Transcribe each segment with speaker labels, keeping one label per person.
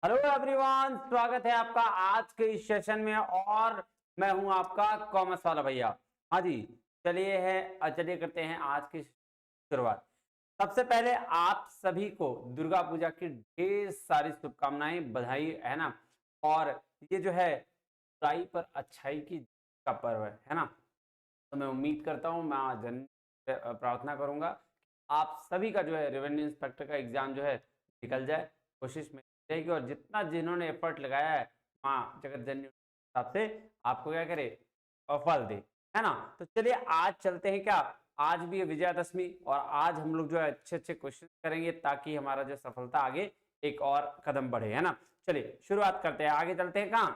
Speaker 1: Hello everyone, स्वागत है आपका आज के इस सेशन में। और मैं हूं आपका कॉमर्स वाला भैया। हाँ जी, चलिए करते हैं आज की शुरुआत। सबसे पहले आप सभी को दुर्गा पूजा की ढेर सारी शुभकामनाएं, बधाई है ना। और ये जो है बुराई पर अच्छाई की का पर्व है ना। तो मैं उम्मीद करता हूँ, मैं आज प्रार्थना करूंगा आप सभी का जो है रेवेन्यू इंस्पेक्टर का एग्जाम जो है निकल जाए। कोशिश में रहेगी और जितना जिन्होंने एफर्ट लगाया है माँ जगत जननी हिसाब से आपको क्या करे और फल दे, है ना। तो चलिए आज चलते हैं। क्या आज भी है विजयादशमी और आज हम लोग जो है अच्छे अच्छे क्वेश्चन करेंगे ताकि हमारा जो सफलता आगे एक और कदम बढ़े, है ना। चलिए शुरुआत करते हैं, आगे चलते हैं कहाँ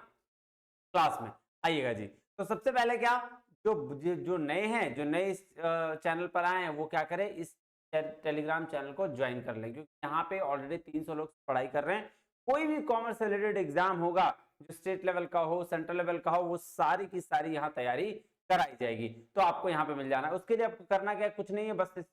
Speaker 1: क्लास में। आइएगा जी। तो सबसे पहले क्या जो जो नए हैं, जो नए इस चैनल पर आए हैं, वो क्या करें, इस टेलीग्राम चैनल को ज्वाइन कर लें, क्योंकि यहाँ पे ऑलरेडी 300 लोग पढ़ाई कर रहे हैं। कोई भी कॉमर्स से रिलेटेड एग्जाम होगा, जो स्टेट लेवल का हो, सेंट्रल लेवल का हो, वो सारी की सारी यहाँ तैयारी कराई जाएगी। तो आपको यहाँ पे मिल जाना है। उसके लिए आपको करना क्या है, कुछ नहीं है, बस इस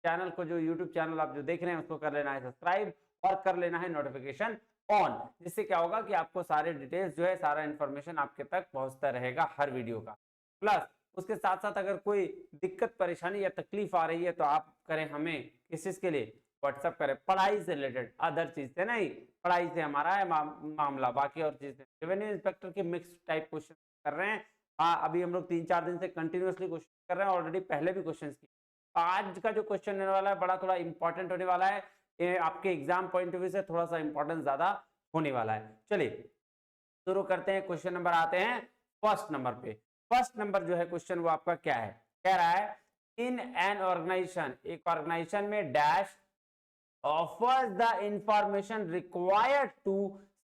Speaker 1: चैनल को, जो यूट्यूब चैनल आप जो देख रहे हैं, उसको कर लेना है सब्सक्राइब और कर लेना है नोटिफिकेशन ऑन। जिससे क्या होगा कि आपको सारे डिटेल्स जो है, सारा इंफॉर्मेशन आपके तक पहुंचता रहेगा हर वीडियो का। प्लस उसके साथ साथ अगर कोई दिक्कत परेशानी या तकलीफ आ रही है तो आप करें हमें किस चीज के लिए, व्हाट्सअप करें, पढ़ाई से रिलेटेड, अदर चीज से नहीं। पढ़ाई से हमारा है मामला, बाकी और चीज रेवेन्यू इंस्पेक्टर के मिक्स टाइप क्वेश्चन कर रहे हैं। हाँ, अभी हम लोग 3-4 दिन से कंटिन्यूअसली क्वेश्चन कर रहे हैं, ऑलरेडी पहले भी क्वेश्चन किए। आज का जो क्वेश्चन होने वाला है बड़ा थोड़ा इंपॉर्टेंट होने वाला है। ये आपके एग्जाम पॉइंट ऑफ व्यू से थोड़ा सा इंपॉर्टेंस ज्यादा होने वाला है। चलिए शुरू करते हैं। क्वेश्चन नंबर आते हैं फर्स्ट नंबर पे। फर्स्ट नंबर जो है क्वेश्चन वो आपका क्या है, कह रहा है इन एन ऑर्गेनाइजेशन, एक ऑर्गेनाइजेशन में dash offers the information required to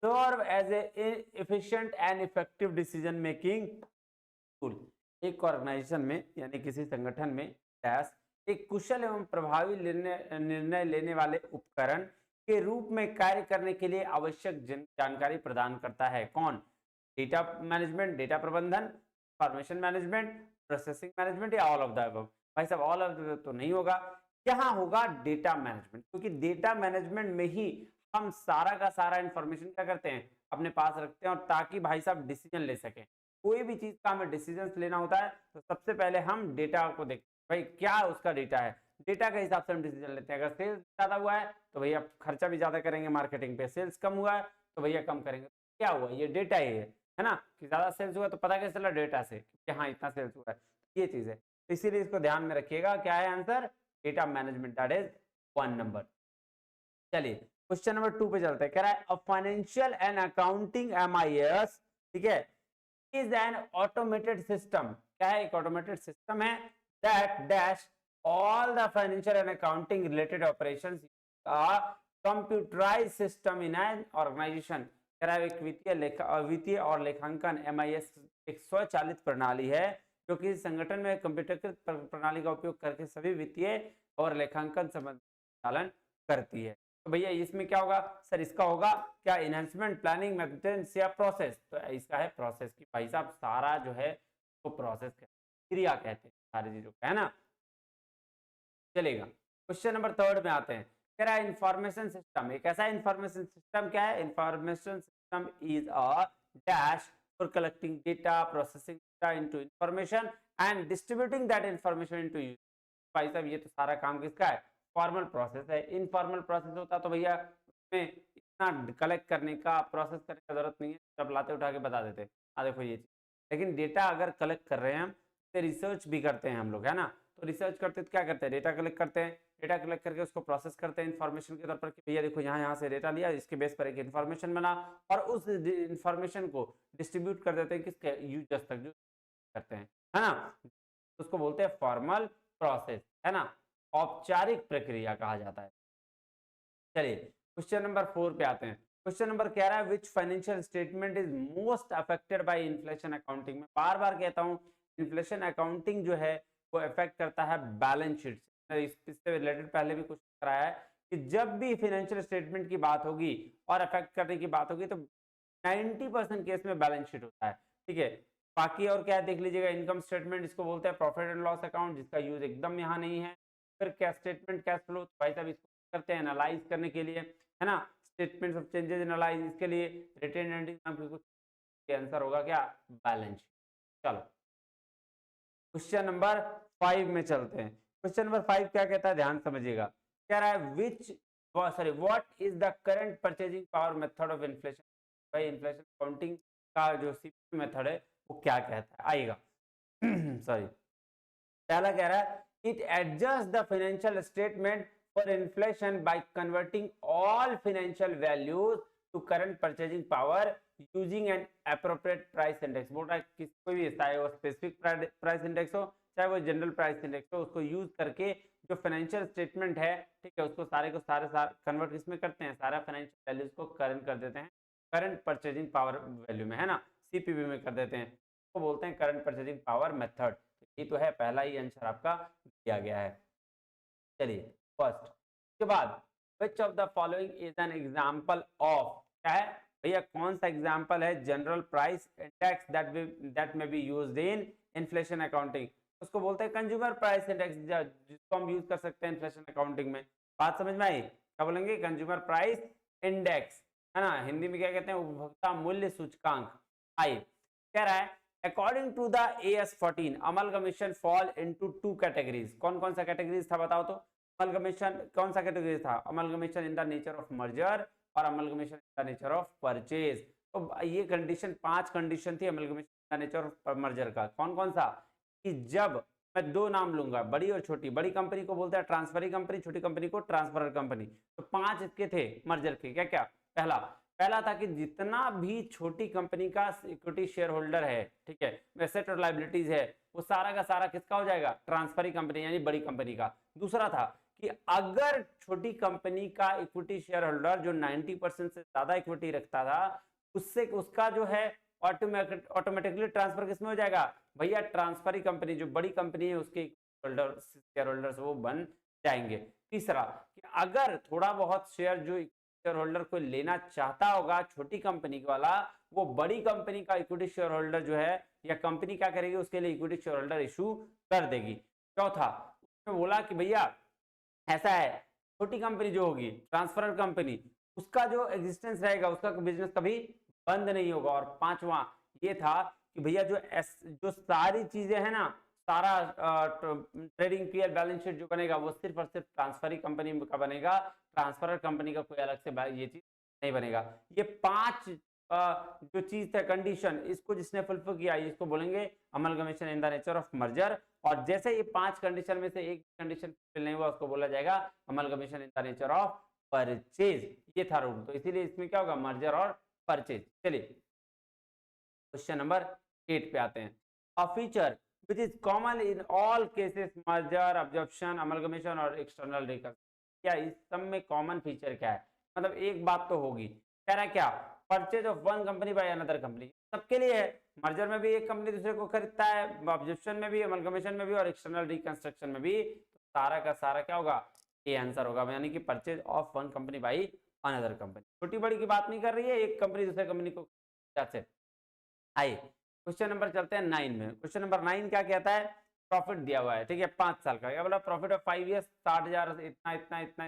Speaker 1: serve as a efficient and effective decision making tool। एक ऑर्गेनाइजेशन में यानी किसी संगठन में डैश एक कुशल एवं प्रभावी निर्णय लेने वाले उपकरण के रूप में कार्य करने के लिए आवश्यक जानकारी प्रदान करता है। कौन? डेटा मैनेजमेंट, डेटा प्रबंधन, इंफॉर्मेशन मैनेजमेंट, प्रोसेसिंग मैनेजमेंट या ऑल ऑफ द अबव। भाई साहब ऑल ऑफ द तो नहीं होगा, यहाँ होगा डेटा मैनेजमेंट, क्योंकि डेटा मैनेजमेंट में ही हम सारा का सारा इंफॉर्मेशन क्या करते हैं, अपने पास रखते हैं, और ताकि भाई साहब डिसीजन ले सकें। कोई भी चीज का हमें डिसीजन लेना होता है तो सबसे पहले हम डेटा को देखते हैं, भाई क्या उसका डेटा है, डेटा के हिसाब से हम डिसीजन लेते हैं। अगर सेल्स ज्यादा हुआ है तो भैया खर्चा भी ज्यादा करेंगे मार्केटिंग पे, सेल्स कम हुआ है तो भैया कम करेंगे। क्या हुआ, ये डेटा ही है ना। कि ज्यादा सेल्स हुआ तो पता कैसे चला, डेटा से कि हाँ इतना सेल्स हुआ है, ये चीज है। तो इसीलिए इसको ध्यान में रखिएगा, क्या है answer, data management, that is 1 नंबर। चलिए क्वेश्चन नंबर 2 पे चलते हैं। कह रहा है a financial and accounting MIS, ठीक है, इज एन ऑटोमेटेड सिस्टम। क्या है, एक ऑटोमेटेड सिस्टम है that dash all the financial and accounting related operations computerised system in an organisation. कह रहा है एक वित्तीय और लेखांकन एमआईएस एक स्वचालित प्रणाली है जो कि संगठन में कंप्यूटरीकृत प्रणाली का उपयोग करके सभी वित्तीय और लेखांकन संबंधी संचालन करती है। तो भैया इसमें क्या होगा सर, इसका होगा क्या, इनहेंसमेंट, प्लानिंग, मेंटेनेंस या प्रोसेस। तो इसका है प्रोसेस की, भाई साहब सारा जो है वो प्रोसेस क्रिया कहते हैं सारी चीजों का, है ना। चलेगा क्वेश्चन नंबर 3 में आते हैं। कह रहा है इंफॉर्मेशन सिस्टम, एक ऐसा इंफॉर्मेशन सिस्टम क्या है, information system is a dash for collecting data, processing data into information and distributing that information into user. भाई साहब ये तो सारा काम किसका है, फॉर्मल प्रोसेस है। इनफॉर्मल प्रोसेस होता तो भैया उसमें इतना कलेक्ट करने का, प्रोसेस करने का जरूरत नहीं है, जब लाते उठा के बता देते देखो ये चीज। लेकिन डेटा अगर कलेक्ट कर रहे हैं हम तो रिसर्च भी करते हैं हम लोग, है ना। तो रिसर्च करते तो क्या करते हैं, डेटा कलेक्ट करते हैं, डेटा कलेक्ट करके उसको प्रोसेस करते हैं इन्फॉर्मेशन के तौर पर कि भैया देखो यहाँ यहाँ से डेटा लिया, इसके बेस पर एक इन्फॉर्मेशन बना, और उस इन्फॉर्मेशन को डिस्ट्रीब्यूट कर देते हैं किसके, यूजर्स तक जो करते हैं, है ना। उसको बोलते हैं फॉर्मल प्रोसेस, है ना, औपचारिक प्रक्रिया कहा जाता है। चलिए क्वेश्चन नंबर 4 पे आते हैं। क्वेश्चन नंबर कह रहा है which financial statement is most affected by inflation accounting. में बार बार कहता हूं इन्फ्लेशन अकाउंटिंग जो है वो अफेक्ट करता है बैलेंस शीट से। इससे रिलेटेड पहले भी कुछ कराया है कि जब भी फाइनेंशियल स्टेटमेंट की बात होगी और अफेक्ट करने की बात होगी तो 90% केस में बैलेंस शीट होता है, ठीक है। बाकी और क्या देख लीजिएगा, इनकम स्टेटमेंट इसको बोलते हैं प्रॉफिट एंड लॉस अकाउंट, जिसका यूज एकदम यहाँ नहीं है। फिर कैश स्टेटमेंट, कैश फ्लो, भाई साहब इसको करते हैं एनालाइज करने के लिए, है ना। Statements of changes in allies, इसके लिए रिटेन अर्निंग नाम की कुछ आंसर होगा क्या, बैलेंस। चलो क्वेश्चन नंबर 5 में चलते हैं। क्वेश्चन नंबर 5 क्या कहता है, ध्यान समझिएगा। कह रहा है which sorry what is the current purchasing power method of inflation. भाई इन्फ्लेशन काउंटिंग का जो सीपीपी मेथड है वो क्या कहता है, आएगा सॉरी। पहला कह रहा है it adjust the financial statement for inflation by converting all financial values to current purchasing power using an appropriate price index. बोल रहा है किस कोई भी, चाहे वो स्पेसिफिक प्राइस इंडेक्स हो चाहे वो जनरल प्राइस इंडेक्स हो, उसको यूज करके जो फाइनेंशियल स्टेटमेंट है, ठीक है, उसको सारे को सारे कन्वर्ट किसमें करते हैं, सारा फाइनेंशियल वैल्यूज को करंट कर देते हैं करंट परचेजिंग पावर वैल्यू में, है ना, सीपीवी में कर देते हैं, वो बोलते हैं करंट परचेजिंग पावर मेथड। ये तो है पहला ही आंसर आपका दिया गया है। चलिए फर्स्ट के बाद which of the following is an example of, क्या है भैया, कौन सा एग्जांपल है जनरल प्राइस इंडेक्स दैट में be used in inflation accounting. उसको बोलते हैं कंज्यूमर प्राइस इंडेक्स, जिसको हम यूज कर सकते हैं इन्फ्लेशन अकाउंटिंग में। बात समझ में आई, क्या बोलेंगे, कंज्यूमर प्राइस इंडेक्स, है ना, हिंदी में क्या कहते हैं, उपभोक्ता मूल्य सूचकांक। आई कह रहा है according to the AS14 amalgamation fall into two categories. कौन कौन सा कैटेगरीज था बताओ तो, अमलगमेशन कौन सा कैटेगरी था, amalgamation in the nature of merger और amalgamation in the nature of purchase. तो ये कंडीशन, 5 कंडीशन थी amalgamation in the nature of merger का। कौन कौन सा, कि जब मैं 2 नाम लूंगा, बड़ी और छोटी, बड़ी कंपनी को बोलते हैं ट्रांसफरी कंपनी, छोटी कंपनी को ट्रांसफरर कंपनी। तो 5 इसके थे मर्जर के, क्या क्या, पहला था कि जितना भी छोटी कंपनी का इक्विटी शेयर होल्डर है, ठीक है, एसेट और लायबिलिटीज है, वो सारा का सारा किसका हो जाएगा, ट्रांसफरी कंपनी यानी बड़ी कंपनी का। दूसरा था कि अगर छोटी कंपनी का इक्विटी शेयर होल्डर जो 90% से ज्यादा इक्विटी रखता था, उससे उसका जो है ऑटोमेटिकली ट्रांसफर किसमें हो जाएगा भैया, ट्रांसफरी कंपनी, जो बड़ी कंपनी है उसके शेयर होल्डर्स वो बन जाएंगे। तीसरा कि अगर थोड़ा बहुत शेयर जो शेयर होल्डर को लेना चाहता होगा छोटी कंपनी वाला, वो बड़ी कंपनी का इक्विटी शेयर होल्डर जो है या कंपनी क्या करेगी, उसके लिए इक्विटी शेयर होल्डर इशू कर देगी। चौथा उसने बोला कि भैया ऐसा है, छोटी कंपनी जो होगी ट्रांसफर कंपनी, उसका जो एग्जिस्टेंस रहेगा, उसका बिजनेस कभी बंद नहीं होगा। और पांचवा ये था कि भैया जो सारी चीजें हैं ना, सारा ट्रेडिंग पीएल बैलेंस शीट जो बनेगा वो सिर्फ और सिर्फ ट्रांसफरी कंपनी का बनेगा, ट्रांसफरर कंपनी का कोई अलग से ये चीज नहीं बनेगा। ये 5 जो चीज है कंडीशन, इसको जिसने फुलफिल किया इसको बोलेंगे amalgamation in the nature of merger. और जैसे ये 5 कंडीशन में से एक कंडीशन फुलफिल नहीं हुआ उसको बोला जाएगा amalgamation in the nature of purchase. ये था रूल, तो इसीलिए इसमें क्या होगा, मर्जर और परचेज। चलिए क्वेश्चन नंबर 8 पे आते हैं। A feature which is common in all cases merger absorption amalgamation और external reconstruction। क्या इस सब में कॉमन फीचर क्या है, मतलब एक बात तो होगी, कह रहा है क्या, purchase of one company by another company, सबके लिए है, मर्जर में भी एक कंपनी दूसरे को खरीदता है, ऑब्जेक्शन में भी, अमलगमेशन में भी और एक्सटर्नल रिकंस्ट्रक्शन में भी। तो सारा का सारा क्या होगा, ये आंसर होगा, यानी कि purchase of one company by another company. छोटी बड़ी की बात नहीं कर रही है, एक कंपनी दूसरे कंपनी को। आइए क्वेश्चन नंबर चलते हैं 9 में। क्वेश्चन नंबर 9 क्या कहता है, प्रॉफिट दिया हुआ है, ठीक है, 5 साल का, क्या बोला, प्रॉफिट ऑफ 5 ईयर्स 60,000, इतना इतना इतना,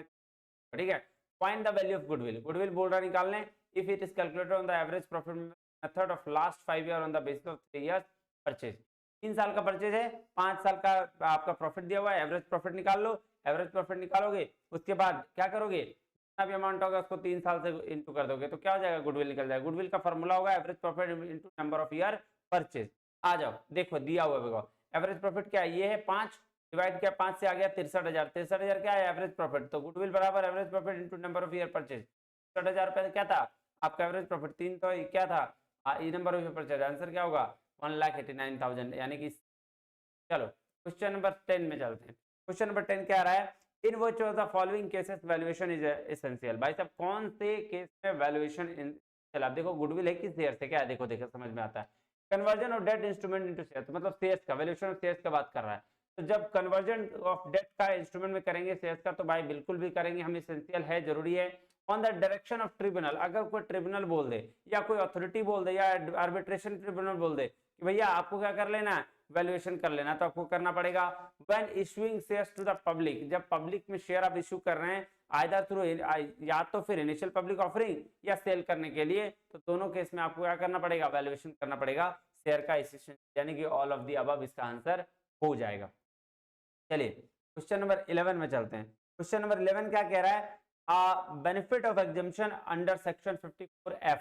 Speaker 1: ठीक है। Find the value of goodwill, goodwill बोल रहा निकालने, if it is calculated on the average profit method of last 5 year on the basis of 3 years purchase. 3 साल का परचेज है, 5 साल का आपका प्रॉफिट दिया हुआ है, एवरेज प्रॉफिट निकाल लो। एवरेज प्रॉफिट निकालोगे उसके बाद क्या करोगे, जितना भी अमाउंट होगा उसको 3 साल से इंटू कर दोगे तो क्या हो जाएगा, गुडविल निकल जाएगा। गुडविल का फॉर्मूला होगा average profit into number of year purchase. आ जाओ देखो दिया हुआ है, एवरेज प्रॉफिट क्या है, ये है 5 डिवाइड किया 5 से आ गया 63,000, 63,000 क्या है एवरेज प्रॉफिट, तो गुडविल बराबर average profit into number of year purchase. 63,000 रुपए क्या था आपका एवरेज प्रॉफिट, 3 तो क्या था ये number of year purchase, answer क्या होगा 1,89,000, यानी कि। चलो क्वेश्चन नंबर 10 में चलते हैं। क्वेश्चन नंबर 10 क्या आ रहा है, in which of the following cases valuation is essential. भाई साहब कौन से केस में वैल्यूएशन, चलो आप देखो गुडविल है किस शेयर से, क्या है देखो देखो समझ में आता है, conversion of debt instrument into share, तो मतलब शेयर्स का वैल्यूएशन ऑफ शेयर्स का बात कर रहा है। तो जब कन्वर्जन ऑफ डेट का इंस्ट्रूमेंट में करेंगे शेयर्स का, तो भाई बिल्कुल भी करेंगे हम, एसेंशियल है, जरूरी है। On the direction of tribunal, अगर कोई ट्रिब्यूनल बोल दे या कोई अथॉरिटी बोल दे या आर्बिट्रेशन ट्रिब्यूनल बोल दे कि भैया आपको क्या कर लेना है, वैल्यूएशन कर लेना, तो आपको करना पड़ेगा। When issuing shares to the public, जब पब्लिक में शेयर आप इशू कर रहे हैं आइदर थ्रू या तो फिर इनिशियल पब्लिक ऑफरिंग या सेल करने के लिए, तो दोनों केस में आपको क्या करना पड़ेगा, वैल्यूएशन करना पड़ेगा शेयर का इश्यू, यानी कि ऑल ऑफ दी अबव इसका आंसर हो जाएगा। चलिए क्वेश्चन नंबर 11 में चलते हैं। क्वेश्चन नंबर 11 क्या कह रहा है, benefit of exemption under section 54F,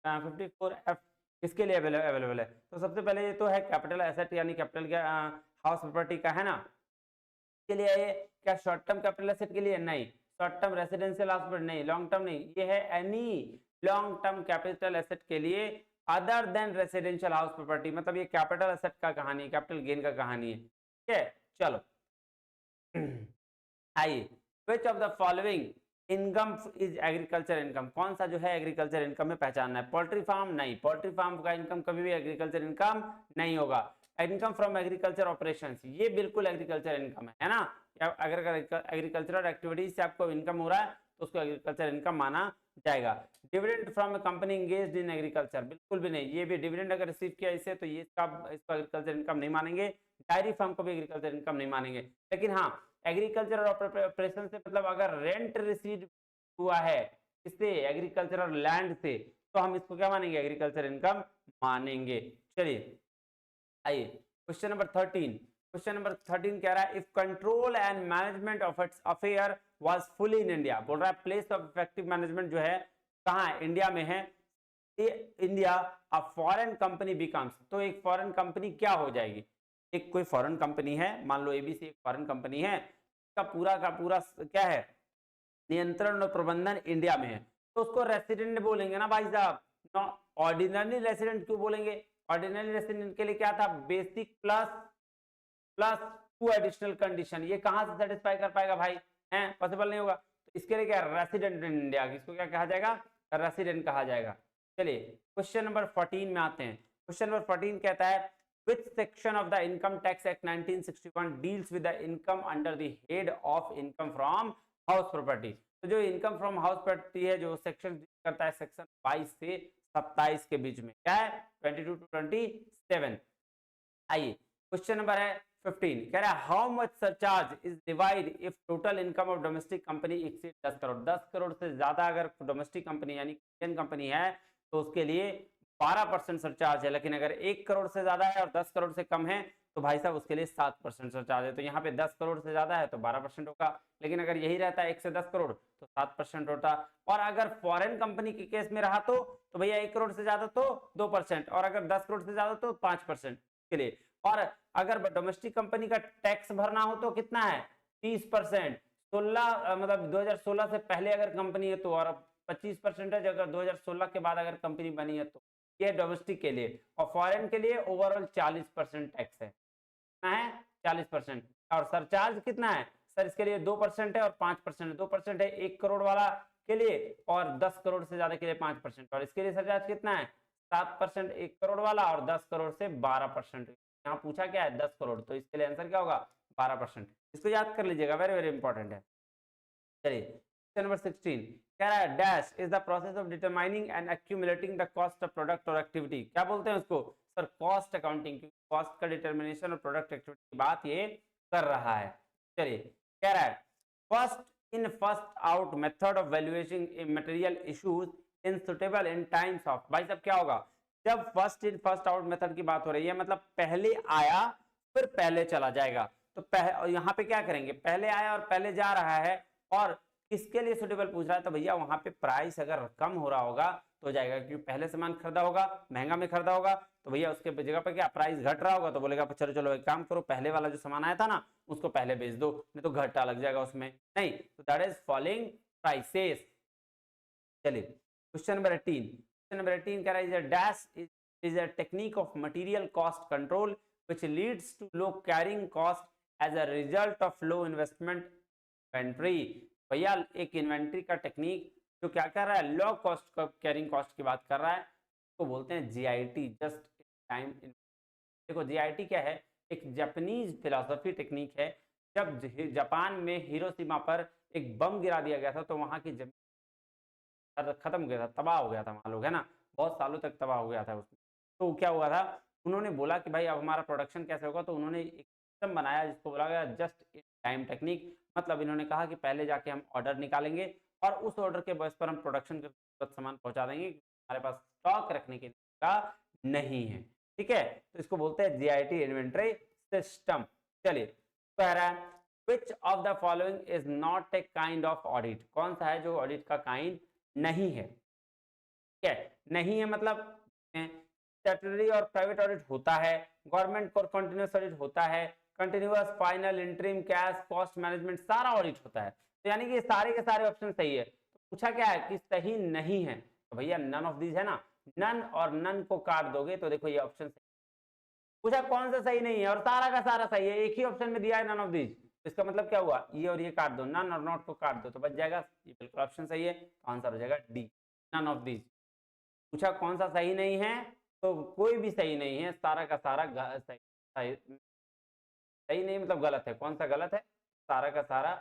Speaker 1: 54F किसके लिए अवेलेबल है? तो सबसे पहले ये तो है कैपिटल एसेट यानी कैपिटल क्या हाउस प्रॉपर्टी का है ना, के लिए है। क्या शॉर्ट टर्म कैपिटल एसेट के लिए? नहीं। Short term residential house property नहीं। लॉन्ग टर्म नहीं, ये है any long term capital asset के लिए other than residential house property, मतलब ये कैपिटल एसेट का कहानी है, कैपिटल गेन का कहानी है। ठीक है, चलो आइए, which of the following income is agriculture income, कौन सा जो है एग्रीकल्चर इनकम में पहचानना है? पोल्ट्री फार्म नहीं, पोल्ट्री फार्म का इनकम कभी भी एग्रीकल्चर इनकम नहीं होगा। इनकम फ्रॉम एग्रीकल्चर ऑपरेशंस, ये बिल्कुल एग्रीकल्चर इनकम है ना, अगर एग्रीकल्चरल एक्टिविटीज से आपको इनकम हो रहा है तो उसको एग्रीकल्चर इनकम माना जाएगा। Dividend from A company engaged in agriculture, बिल्कुल भी नहीं, ये भी डिविडेंड अगर रिसीव किया इससे तो ये इसको एग्रीकल्चर इनकम नहीं मानेंगे। डायरी फार्म को भी एग्रीकल्चर इनकम नहीं मानेंगे। लेकिन हाँ, एग्रीकल्चर ऑपरेशन से मतलब अगर रेंट रिसीव हुआ है इससे एग्रीकल्चरल लैंड से, तो हम इसको क्या मानेंगे, एग्रीकल्चर इनकम मानेंगे। चलिए आइए क्वेश्चन नंबर 13। क्वेश्चन नंबर 13 कह रहा है, if control and management of its affair was fully in India, बोल रहा है प्लेस ऑफ इफेक्टिव मैनेजमेंट जो है कहाँ है, इंडिया में है। India a foreign company becomes, तो एक फॉरेन कंपनी क्या हो जाएगी? एक कोई फॉरेन कंपनी है, मान लो एबीसी एक फॉरेन कंपनी है, का पूरा क्या है, नियंत्रण और प्रबंधन इंडिया में है, तो उसको रेसिडेंट बोलेंगे ना भाई साहब। ऑर्डिनरी रेसिडेंट क्यों बोलेंगे? ऑर्डिनरी रेसिडेंट के लिए क्या था, बेसिक प्लस 2 एडिशनल कंडीशन, ये कहां से सेटिस्फाई कर पाएगा भाई, है पॉसिबल नहीं होगा। तो इसके लिए क्या, रेसिडेंट इन इंडिया, इसको क्या कहा जाएगा, रेसिडेंट कहा जाएगा। चलिए क्वेश्चन नंबर 14 में आते हैं। क्वेश्चन नंबर 14 कहता है, which section of the income tax act 1961 deals with the income under the head of income from house property? तो जो इनकम फ्रॉम हाउस प्रॉपर्टी है, जो सेक्शन करता है सेक्शन 22 से 27 के बीच में, क्या है 22 टू 27। आइए क्वेश्चन नंबर है 15, कह रहा है how much surcharge is divide if total income of domestic company exceed 10 crore, 10 crore से ज्यादा अगर डोमेस्टिक कंपनी यानी इंडियन कंपनी है तो उसके लिए 12% सरचार्ज है। लेकिन अगर 1 करोड़ से ज्यादा है और 10 करोड़ से कम है तो भाई साहब उसके लिए 7% सरचार्ज है। तो यहाँ पे 10 करोड़ से ज्यादा है तो 12% होगा, लेकिन अगर यही रहता है 1 से 10 करोड़ तो 7% होता। और अगर फॉरेन कंपनी के केस में रहा तो भैया 1 करोड़ से ज्यादा तो 2%, और अगर 10 करोड़ से ज्यादा तो 5% के लिए। और अगर डोमेस्टिक कंपनी का टैक्स भरना हो तो कितना है 30%, 16 मतलब 2016 से पहले अगर कंपनी है तो, और 25% है अगर 2016 के बाद अगर कंपनी बनी है तो, ये डोमेस्टिक के लिए। और फॉरेन के लिए ओवरऑल 40% टैक्स है, कितना है 40%। और सरचार्ज कितना है सर, इसके लिए 2% है और 5%, 2% है 1 करोड़ वाला के लिए और 10 करोड़ से ज्यादा के लिए 5%, और इसके लिए सरचार्ज कितना है 7%, 1 करोड़ वाला और 10 करोड़ से 12%। यहाँ पूछा क्या है 10 करोड़, तो इसके लिए आंसर क्या होगा 12%। इसको याद कर लीजिएगा, वेरी वेरी इंपॉर्टेंट है। चलिए क्वेश्चन नंबर 16 कह रहा है dash is the process of determining and accumulating the cost of product और एक्टिविटी, क्या बोलते हैं उसको सर, कॉस्ट अकाउंटिंग, क्योंकि कॉस्ट का डिटरमिनेशन और प्रोडक्ट एक्टिविटी की बात ये कर रहा है। चलिए कह रहा है first in first out method of valuation material issues in suitable in times of, भाई साहब क्या होगा जब first in first out method की बात हो रही है, मतलब पहले आया फिर पहले चला जाएगा। तो यहाँ पे क्या करेंगे, पहले आया और पहले जा रहा है, और किसके लिए सुटेबल पूछ रहा है, तो भैया वहां पे प्राइस अगर कम हो रहा होगा तो हो जाएगा, क्योंकि पहले सामान खरीदा होगा महंगा में खरीदा होगा, तो भैया उसके जगह पे क्या प्राइस घट रहा होगा तो बोलेगा चलो चलो एक काम करो, पहले वाला जो सामान आया था ना उसको पहले बेच दो, नहीं तो घाटा लग जाएगा उसमें, नहीं तो दैट इज फॉलिंग प्राइसेस। चलिए क्वेश्चन नंबर 18, क्वेश्चन नंबर 18 कह रहा है dash is a technique of material cost control which leads to low carrying cost as a result of low investment inventory। भैया एक इन्वेंट्री का टेक्निक जो क्या कर रहा है, लो कॉस्ट कैरिंग कॉस्ट की बात कर रहा है, उसको बोलते हैं जीआईटी, जस्ट टाइम। देखो जीआईटी क्या है, एक जापानीज फिलॉसफी टेक्निक है। जब जापान में हिरोशिमा पर एक बम गिरा दिया गया था तो वहां की जमीन खत्म हो गया था, तबाह हो गया था वहां लोग, है ना, बहुत सालों तक तबाह हो गया था उसमें। तो क्या हुआ था, उन्होंने बोला कि भाई अब हमारा प्रोडक्शन कैसे होगा, तो उन्होंने एक सिस्टम बनाया जिसको बोला गया जस्ट इन टाइम टेक्निक। मतलब इन्होंने कहा कि पहले जाके हम ऑर्डर निकालेंगे और उस ऑर्डर के बेस पर हम प्रोडक्शन के सामान पहुंचा देंगे, हमारे पास स्टॉक रखने के का नहीं है। ठीक है, तो इसको बोलते हैं जीआईटी इन्वेंटरी सिस्टम। चलिए, कह रहा है which of the following is not a kind of audit, कौन सा है जो ऑडिट का काइंड नहीं है। ठीक है, नहीं है मतलब स्टैट्यूटरी और प्राइवेट ऑडिट होता है, गवर्नमेंट और कंटिन्यूअस ऑडिट होता है, continuous, final, interim, cash, cost management, सारा ऑडिट होता है। तो यानी कि सारे के सारे ऑप्शन सही है। तो पूछा क्या है कि सही नहीं है, तो भैया नन ऑफ दीज है ना, नन और नन को काट दोगे तो देखो ये ऑप्शन सही। पूछा कौन सा सही नहीं है और सारा का सारा सही है, एक ही ऑप्शन में दिया है नन ऑफ दीज, इसका मतलब क्या हुआ, ये और ये काट दो, नन और नॉट को काट दो तो बच जाएगा, ये बिल्कुल ऑप्शन सही है, आंसर हो जाएगा डी, नन ऑफ दीज। पूछा कौन सा सही नहीं है, तो कोई भी सही नहीं है, सारा का सारा सही, सही नहीं मतलब गलत है, कौन सा गलत है, सारा का सारा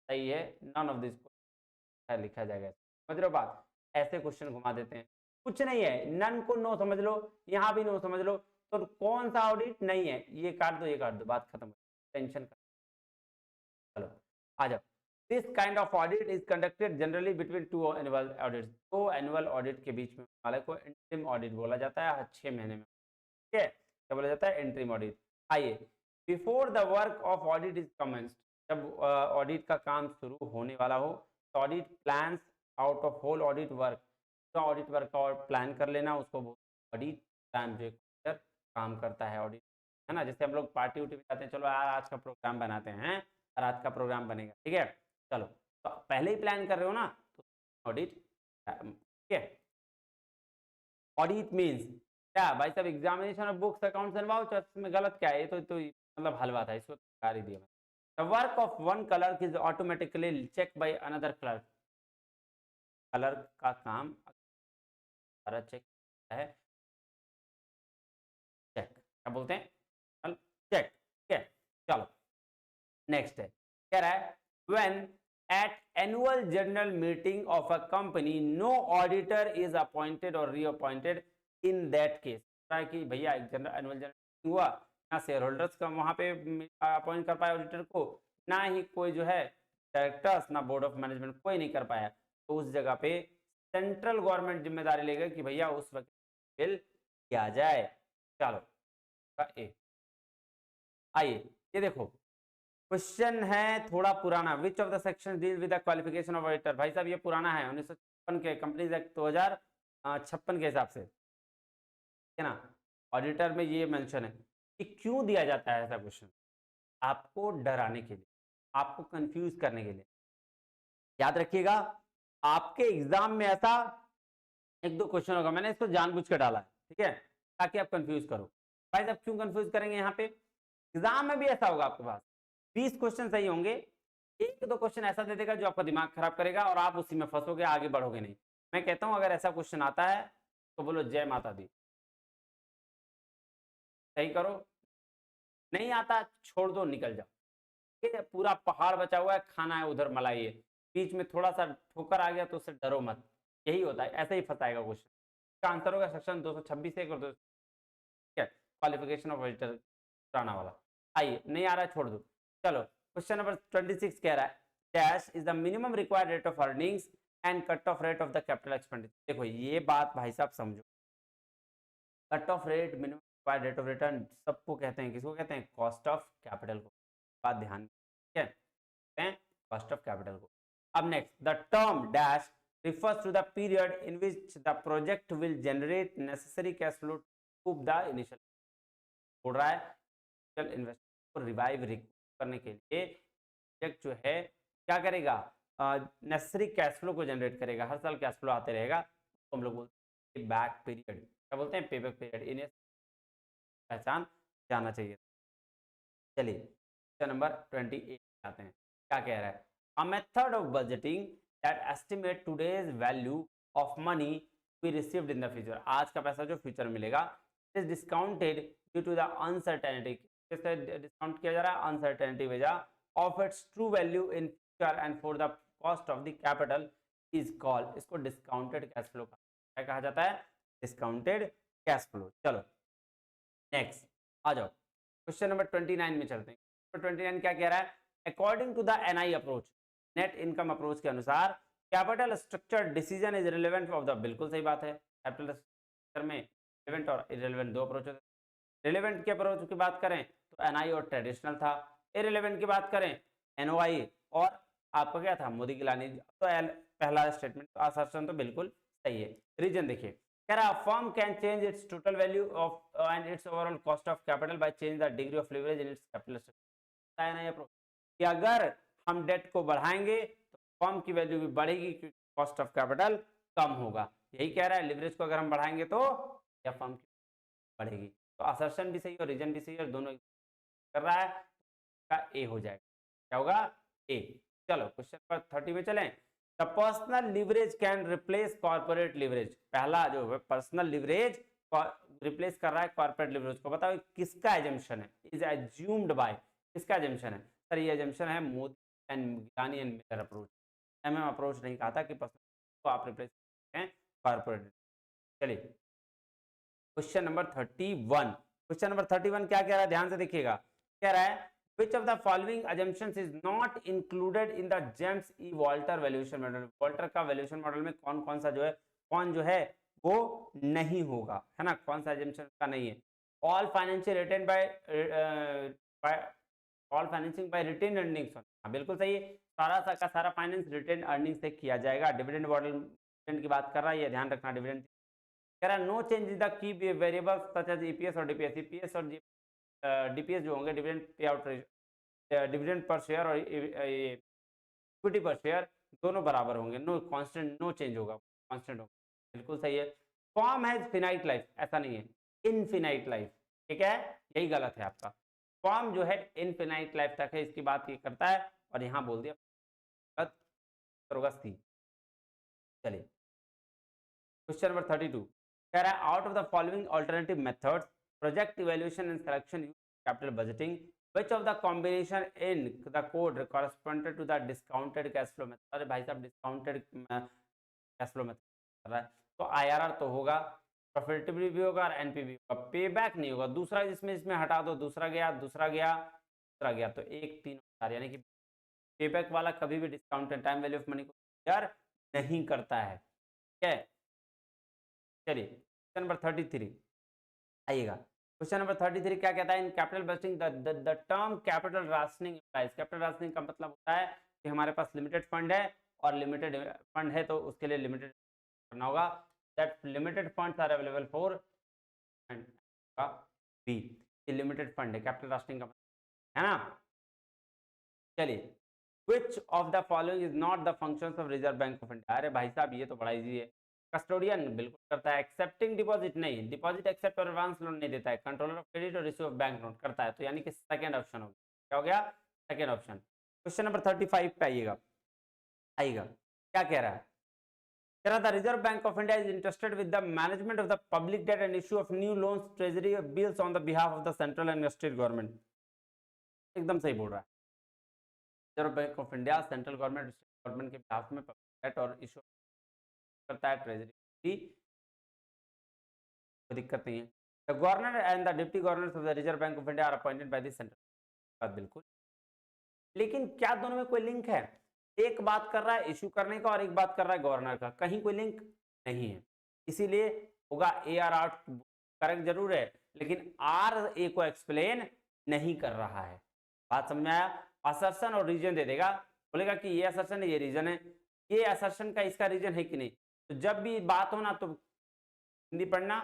Speaker 1: सही है, नन ऑफ दिस लिखा जाएगा। समझ रहे हो बात, ऐसे क्वेश्चन घुमा देते हैं, कुछ नहीं है, नन को नो समझ लो, यहाँ भी नो समझ लो, तो कौन सा ऑडिट नहीं है, ये काट दो, ये काट दो, बात खत्म, टेंशन। चलो आ जाओ, this kind of audit is conducted generally between two annual audit, दो एनुअल ऑडिट के बीच में वाले को इंटरिम ऑडिट बोला जाता है, 6 महीने में। ठीक है, क्या बोला जाता है, इंटरिम ऑडिट। आइए, before the work of audit is commenced, जब ऑडिट का काम शुरू होने वाला हो, तो audit plans out of whole audit work, तो ऑडिट वर्क का प्लान कर लेना, उसको ऑडिट प्लान जो काम करता है ऑडिट, है ना। जैसे हम लोग पार्टी उटी में जाते हैं, चलो यार आज का प्रोग्राम बनाते हैं, रात का प्रोग्राम बनेगा, ठीक है, चलो तो पहले ही प्लान कर रहे हो ना, तो ऑडिट। ठीक है, ऑडिट मींस क्या भाई साहब, examination of books, accounts and vouchers में गलत क्या है, ये तो मतलब हलवा था, इसको कार ही दिया। The work of one clerk is automatically check by another clerk, clerk का काम सारा चेक है, चेक क्या बोलते हैं, चेक। ठीक है, चलो नेक्स्ट है, कह रहा है when at annual general meeting of a company no auditor is appointed और रीअपॉइंटेड इन दैट केस, कि भैया एक जनरल एनुअल जनरल मीटिंग हुआ, ना शेयर होल्डर्स का वहां पे अपॉइंट कर पाए ऑडिटर को, ना ही कोई जो है डायरेक्टर्स, ना बोर्ड ऑफ मैनेजमेंट, कोई नहीं कर पाया, तो उस जगह पे सेंट्रल गवर्नमेंट जिम्मेदारी लेगा कि भैया उस वक्त बिल किया जाए। चलो ए, आइए ये देखो, क्वेश्चन है थोड़ा पुराना, which of the section deal with the qualification of auditor, भाई साहब ये पुराना है, 1956 के कंपनीज एक्ट 2056 के हिसाब से, है ना। ऑडिटर में ये मेंशन है कि क्यों दिया जाता है ऐसा क्वेश्चन, आपको डराने के लिए, आपको कंफ्यूज करने के लिए। याद रखिएगा, आपके एग्जाम में ऐसा एक दो क्वेश्चन होगा, मैंने इसको जानबूझ कर डाला है, ठीक है, ताकि आप कंफ्यूज करो। भाई साहब क्यों कंफ्यूज करेंगे, यहाँ पे एग्जाम में भी ऐसा होगा, आपके पास 20 क्वेश्चन सही होंगे, एक दो क्वेश्चन ऐसा दे देगा जो आपका दिमाग खराब करेगा और आप उसी में फंसोगे, आगे बढ़ोगे नहीं। मैं कहता हूं अगर ऐसा क्वेश्चन आता है तो बोलो जय माता दी, सही करो, नहीं आता छोड़ दो, निकल जाओ। ठीक है, पूरा पहाड़ बचा हुआ है, खाना है उधर मलाई है, बीच में थोड़ा सा ठोकर आ गया तो उससे डरो मत, यही होता है, ऐसे ही फंसाएगा क्वेश्चन। इसका आंसर होगा सेक्शन 226 से कर दो, ठीक है, क्वालिफिकेशन ऑफ ऑडिटर पुराना वाला। आइए, नहीं आ रहा है छोड़ दो। चलो क्वेश्चन नंबर 26 कह रहा है dash is the minimum required rate of earnings and cut off rate of the capital expenditure. देखो ये बात भाई साहब समझो, cut off rate, minimum required rate of return सबको कहते हैं, किसको कहते हैं, कॉस्ट ऑफ कैपिटल को, बात ध्यान, ठीक है, कहते हैं कॉस्ट ऑफ कैपिटल को। अब next, the term dash refers to the period in which the project will generate necessary cash flow to the initial, बोल रहा है इन्वेस्टमेंट को रिवाइव करने के लिए प्रोजेक्ट जो है क्या करेगा, नेसेसरी कैश फ्लो को जनरेट करेगा, हर साल कैश फ्लो आते रहेगा, तो हम लोग बोलते हैं बैक पीरियड, क्या बोलते हैं, पेबैक पीरियड, इन्हें पहचान जाना चाहिए। चलिए क्वेश्चन नंबर 28 आते हैं, क्या कह रहा है, a method of budgeting that estimate today's value of money we received in the future, आज का पैसा जो फ्यूचर मिलेगा, is discounted due to the uncertainty, किससे डिस्काउंट किया जा रहा है, अनसर्टेनिटी वजह of its true value in future and for the cost of the capital is called, इसको डिस्काउंटेड कैश फ्लो का क्या कहा जाता है, डिस्काउंटेड कैश फ्लो। चलो नेक्स्ट आ जाओ, क्वेश्चन नंबर 29 में चलते हैं। 29 क्या कह रहा है, according to the NI approach, net income approach के अनुसार capital structure decision is relevant of the, बिल्कुल सही बात है, कैपिटल स्ट्रक्चर में रिलेवेंट और इररिलेवेंट दो अप्रोच होते हैं। रिलेवेंट की अप्रोच की बात करें तो एनआई और ट्रेडिशनल था, इररिलेवेंट की बात करें एनओआई और आपका क्या था, मोदी गिलानी। तो पहला स्टेटमेंट असर्शन तो बिल्कुल सही है। रीजन देखिए, कह रहा firm can change it's total value of and it's overall cost of capital by change the degree of leverage in its capital structure. है ना ये अप्रोच कि अगर हम डेट को बढ़ाएंगे तो फर्म की वैल्यू भी बढ़ेगी क्योंकि कॉस्ट ऑफ कैपिटल कम होगा। यही कह रहा है, लिवरेज को अगर हम बढ़ाएंगे तो या फर्म की बढ़ेगी। तो असर्शन भी सही और रीजन भी सही और दोनों कर रहा है, का ए हो जाएगा। क्या होगा, ए। चलो क्वेश्चन पर 30 में चलें। The personal leverage can replace corporate leverage. पहला जो है पर्सनल लिवरेज रिप्लेस कर रहा है कॉर्पोरेट लिवरेज को। बताओ किसका एजम्पशन है, इज एज्यूम्ड बाय, किसका एजम्पशन है सर? ये एजम्पशन है Modi and Gilani and Miller approach. MM approach नहीं कहा था कि पर्सनल को आप रिप्लेस करते हैं कॉर्पोरेट। चलिए क्वेश्चन नंबर 31। क्वेश्चन नंबर 31 क्या कह रहा है, ध्यान से देखिएगा। कह रहा है which of the following assumptions is not included in the James E Walter valuation model. Walter का वैल्यूएशन मॉडल में कौन कौन सा जो है, कौन जो है वो नहीं होगा, है ना, कौन सा एजम्पशन का नहीं है। All financial retain by all financing by retain earnings, बिल्कुल सही है। सारा का सारा फाइनेंस रिटेन अर्निंग से किया जाएगा। डिविडेंड मॉडल की बात कर रहा है, ये ध्यान रखना। डिविडेंड कह रहा है no change in the key variables such as EPS और डीपीएस। ईपीएस और डीपीएस जो होंगे, dividend pay out, dividend per share और इक्विटी पर शेयर दोनों बराबर होंगे। नो कांस्टेंट, नो चेंज होगा, कांस्टेंट होगा, बिल्कुल सही है। फॉर्म हैज फिनाइट लाइफ, ऐसा नहीं है, इनफिनाइट लाइफ, ठीक है, यही गलत है आपका। फॉर्म जो है इनफिनाइट लाइफ तक है, इसकी बात ये करता है और यहां बोल दिया गलत, होगा सी। चलिए क्वेश्चन नंबर 32 कह रहा है out of the following alternative methods project evaluation and selection capital budgeting which of the combination in the code corresponded to the discounted cash flow method। अरे भाई साहब डिस्काउंटेड कैश फ्लो मेथड कर रहा है तो आईआरआर तो होगा, profitability भी होगा और एनपीवी होगा, पे बैक नहीं होगा। दूसरा जिसमें इसमें हटा दो, दूसरा गया, दूसरा गया, दूसरा गया, तो 1 3 4, यानी कि पे बैक वाला कभी भी discounted time value of money को यार नहीं करता है, ठीक है। चलिए क्वेश्चन नंबर 33 आइएगा। क्वेश्चन नंबर 33 क्या कहता है, in capital budgeting the term capital rationing implies. Capital rationing का मतलब होता है कि हमारे पास लिमिटेड फंड है और लिमिटेड फंड है तो उसके लिए लिमिटेड करना होगा। That limited funds are available for be, ये लिमिटेड फंड है कैपिटल राशनिंग का मतलब, है ना। चलिए which of the following is not the functions of reserve bank of India. अरे भाई साहब ये तो बड़ा इजी है। कस्टोडियन बिल्कुल करता है, एक्सेप्टिंग डिपॉजिट नहीं, डिपॉजिट एक्सेप्ट और एडवांस लोन नहीं देता है, कंट्रोलर ऑफ क्रेडिट और इश्यू ऑफ बैंक नोट करता है, तो यानी कि सेकंड ऑप्शन हो गया। क्या हो गया, सेकंड ऑप्शन। क्वेश्चन नंबर 35 पे आइएगा, आइएगा क्या कह रहा है, कह रहा था reserve bank of India is interested with the management of the public debt and issue of new loans treasury bills on the behalf of the central and state government. एकदम सही बोल रहा है। Reserve bank of India central government state government के behalf में public debt और issue करता है, ट्रेजरी की कोई दिक्कत नहीं है। The governor and the deputy governor of the reserve bank of India are appointed by the central, बात बिल्कुल। लेकिन क्या दोनों में कोई लिंक है? एक बात कर रहा है इशू करने का और एक बात कर रहा है गवर्नर का, कहीं कोई लिंक नहीं है, इसीलिए होगा ए आर आर। करेक्ट जरूर है लेकिन आर ए को एक्सप्लेन नहीं कर रहा है। बात समझ में आया? असर्शन और रीजन दे देगा, बोलेगा कि ये असर्शन है, ये रीजन है, ये असर्शन का इसका रीजन है कि नहीं। तो जब भी बात हो ना तो हिंदी पढ़ना,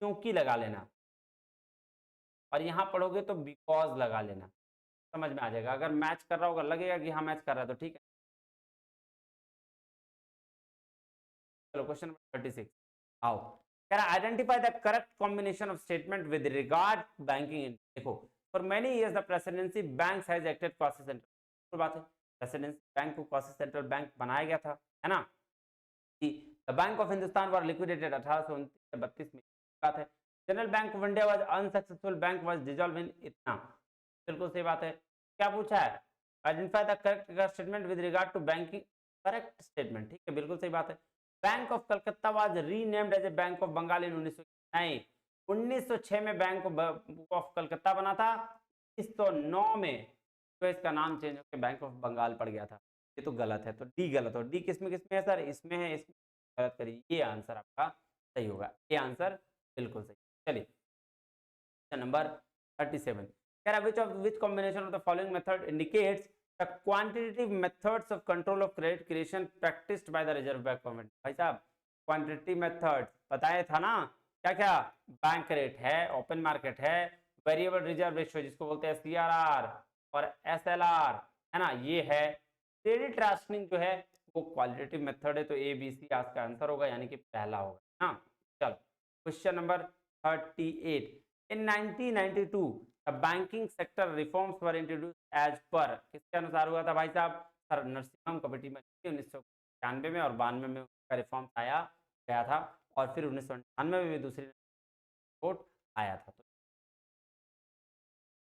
Speaker 1: क्योंकि लगा लेना, और यहां पढ़ोगे तो बिकॉज लगा लेना, समझ में आ जाएगा। अगर मैच कर रहा होगा, लगेगा कि हाँ मैच कर रहा है तो ठीक है। चलो क्वेश्चन नंबर 36 आओ, कह रहा identify the correct combination of statement with regard banking. देखो for many years the presidency banks has acted quasi central, बात है प्रेसिडेंसी बैंक को क्वासी सेंट्रल बैंक बनाया गया था, है ना। The bank of Hindustan was liquidated 1832 में, बात है। General bank of India was unsuccessful bank was dissolve in इतना, बिल्कुल सही बात है। क्या पूछा है, identify the correct statement with regard to banking, correct statement, ठीक है, बिल्कुल सही बात है। Bank of Calcutta was renamed as a bank of Bengal in 1906 में बैंक ऑफ कलकत्ता बना था, 1909 में तो इसका नाम चेंज होकर बैंक ऑफ बंगाल पड़ गया था। ये तो गलत है, तो डी गलत हो। डी किसमें किसमें है सर? इसमें है, इसमें गलत करिए। ये आंसर आपका सही होगा, ये आंसर बिल्कुल सही। चलिए नंबर 37, कह रहा which combination of the following method indicates the quantitative methods of control of credit creation practiced by the Reserve Bank of India। भाई साहब क्वांटिटेटिव मेथड बताया था ना, क्या क्या? बैंक रेट है, ओपन मार्केट है, वेरिएबल रिजर्व रेशियो जिसको बोलते हैं सीआरआर, और एसएलआर, है ना, ये है। क्रेडिट राशनिंग जो है वो क्वालिटेटिव मेथड है, तो ए बी सी आज का आंसर होगा, यानी कि पहला होगा ना। चलो question number 38, in 1992 the banking sector reforms were introduced as per, किसके अनुसार हुआ था भाई साहब? सर नरसिम्हम कमेटी में 1991 में और 92 में उसका रिफॉर्म आया गया था, और फिर 1998 में भी दूसरी रिपोर्ट आया था। तो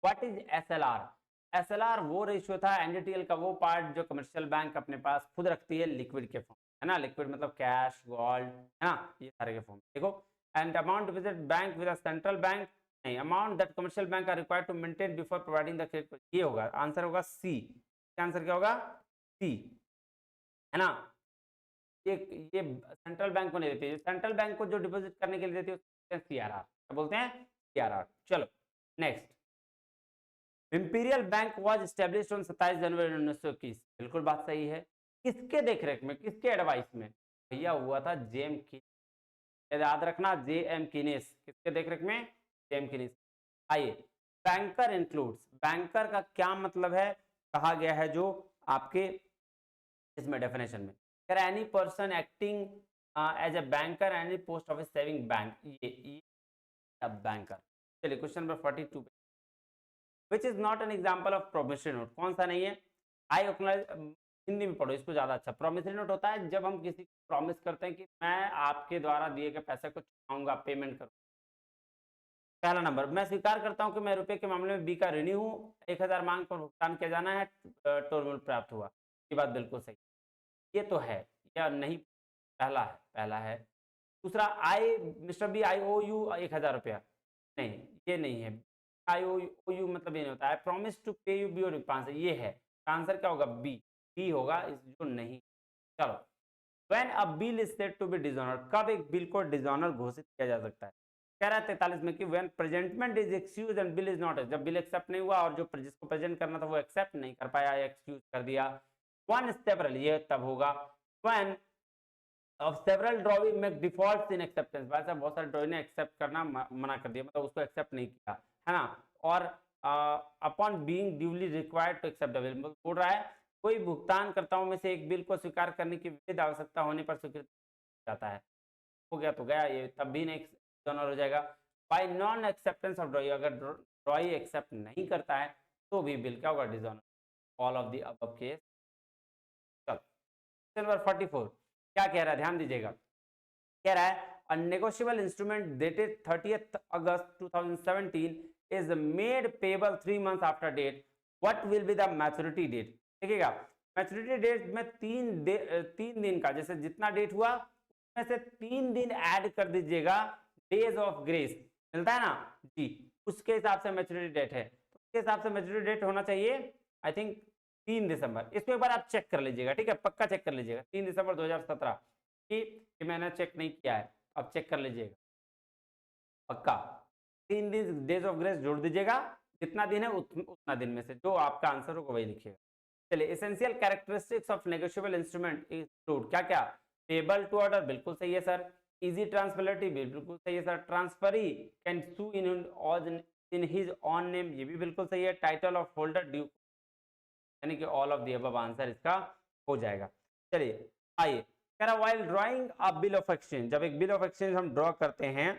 Speaker 1: व्हाट इज एसएलआर? एसएलआर वो रेशियो था, एनडीटीएल का वो पार्ट जो कमर्शियल बैंक अपने पास खुद रखती है लिक्विड के फॉर्म, है ना, लिक्विड मतलब कैश, गोल्ड, है ना, ये सारे के फॉर्म। देखो and amount visit bank with central bank, नहीं, amount that commercial bank are required to maintain before providing the credit, ये होगा आंसर, होगा सी। आंसर क्या होगा? सी, है ना। ये सेंट्रल बैंक को नहीं देती है, सेंट्रल बैंक को जो डिपॉजिट करने के लिए देती है सीआरआर, क्या बोलते हैं? सीआरआर। चलो next, imperial bank was established on 27 जनवरी 1921, बिल्कुल बात सही है। किसके देखरेख में, किसके एडवाइस में? भैया हुआ था जेम की, याद रखना, जे एम कीनेस, किसके देखरेख में? James Keynes. आइए, बैंकर इंक्लूड्स, बैंकर का क्या मतलब है? कहा गया है जो आपके इसमें डेफिनेशन में, any person acting as a banker any post office saving bank, ये बैंकर। चलिए question number 42, which is not an example of promissory note, कौन सा नहीं है? आई एक्नॉलेज, हिंदी में पढ़ो इसको ज्यादा अच्छा। प्रोमिसरी नोट होता है जब हम किसी को प्रॉमिस करते हैं कि मैं आपके द्वारा दिए गए पैसे को चुकाऊंगा, पेमेंट करूंगा। पहला नंबर, मैं स्वीकार करता हूं कि मैं रुपए के मामले में बी का ऋणी हूं, 1000 मांग पर भुगतान किया जाना है, टोल प्राप्त हुआ, ये बात बिल्कुल सही, ये तो है या नहीं? पहला है, पहला है। दूसरा, I mister B I O U 1000 रुपया, नहीं ये नहीं है। आई ओ यू मतलब ये नहीं होता। आई प्रॉमिस टू पे यू बी और 5, ये है। आंसर क्या होगा? बी, बी होगा इस जो नहीं। चलो, when a bill is said to be dishonour, कब एक बिल को डिसऑनर घोषित किया जा सकता है? कह रहा है 43 में कि when presentment is excuse and bill is not, जब बिल एक्सेप्ट नहीं हुआ और जो जिसको प्रेजेंट करना था वो एक्सेप्ट नहीं कर पाया, एक्सक्यूज कर दिया। वन सेवरल, ये तब होगा व्हेन ऑफ सेवरल ड्रॉवी में डिफॉल्ट इन एक्सेप्टेंस, वैसे बहुत सारे ड्रॉवी ने एक्सेप्ट करना मना कर दिया, मतलब उसको एक्सेप्ट नहीं किया, है ना। और upon being duly required to accept bill, बोल रहा है कोई भुगतानकर्ताओं में से एक बिल को स्वीकार करने की विविध आवश्यकता होने पर स्वीकृत जाता है। हो गया तो गया, ये तब भी नहीं डिसऑनर हो जाएगा। बाय नॉन एक्सेप्टेंस ऑफ ड्रॉई, अगर ड्रॉई एक्सेप्ट नहीं करता है तो भी बिल क्या होगा? Dishonour. All of the above case. चलो नंबर 44 क्या कह रहा है, ध्यान दीजिएगा। कह रहा है a negotiable instrument dated 30th August 2017 is made payable 3 months after date, what will be the maturity date? देखिएगा, मैच्योरिटी डेट में 3 दिन का, जैसे जितना डेट हुआ उसमें से 3 दिन ऐड कर दीजिएगा, डेज ऑफ ग्रेस मिलता है ना जी, उसके हिसाब से मैच्योरिटी डेट है। तो उसके हिसाब से मैच्योरिटी डेट होना चाहिए आई थिंक 3 दिसंबर। इसको एक बार आप चेक कर लीजिएगा, ठीक है, पक्का चेक कर लीजिएगा। 3 दिसंबर 2017 कि मैंने चेक नहीं किया है, अब चेक कर लीजिएगा पक्का। 3 दिन डेज ऑफ ग्रेस जोड़ दीजिएगा, जितना दिन है उतना दिन में से जो आपका आंसर होगा वही लिखिएगा। चलिए, essential characteristics of negotiable instrument include, क्या क्या? पेबल टू ऑर्डर, बिल्कुल सही है सर। इजी ट्रांसफरेबिलिटी, बिल्कुल सही है sir. Transferee can sue in his own name, ये भी बिल्कुल सही है। टाइटल ऑफ होल्डर ड्यू, यानी कि all of the above answer इसका हो जाएगा। चलिए आइए, कह रहा while drawing a bill of exchange, जब एक बिल ऑफ एक्सचेंज हम ड्रॉ करते हैं,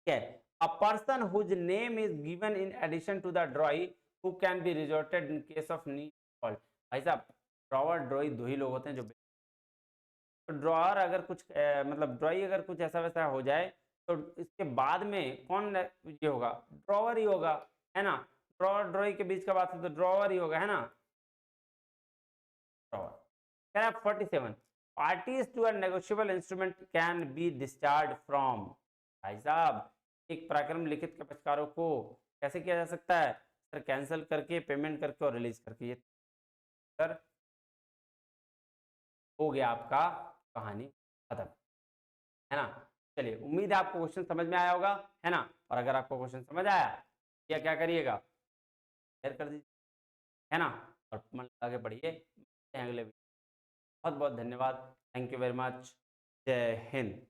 Speaker 1: क्या a person whose name is given in addition to the drawee who can be resorted in case of need fault. भाई साहब, ड्रॉवर ड्रॉई दो ही लोग होते हैं जो, तो ड्रॉअर अगर कुछ मतलब ड्रॉई अगर कुछ ऐसा वैसा हो जाए तो इसके बाद में कौन ये होगा? ड्रॉवर ही होगा, है ना। ड्रॉअर ड्रॉई के बीच का बात है तो ड्रॉवर ही होगा, है ना, drawer. 47 parties to a negotiable instrument can be discharge from. भाई साहब, एक पराक्रम लिखित के पक्षकारों को कैसे किया जा सकता है? सर कैंसिल करके पेमेंट करके और रिलीज करके ये सर हो गया आपका कहानी खत्म, है ना। चलिए उम्मीद है आपको क्वेश्चन समझ में आया होगा, है ना। और अगर आपको क्वेश्चन समझ आया या क्या करिएगा, शेयर कर दीजिए, है ना। और मन लगा के पढ़िए। अगले बहुत बहुत धन्यवाद। Thank you very much. जय हिंद।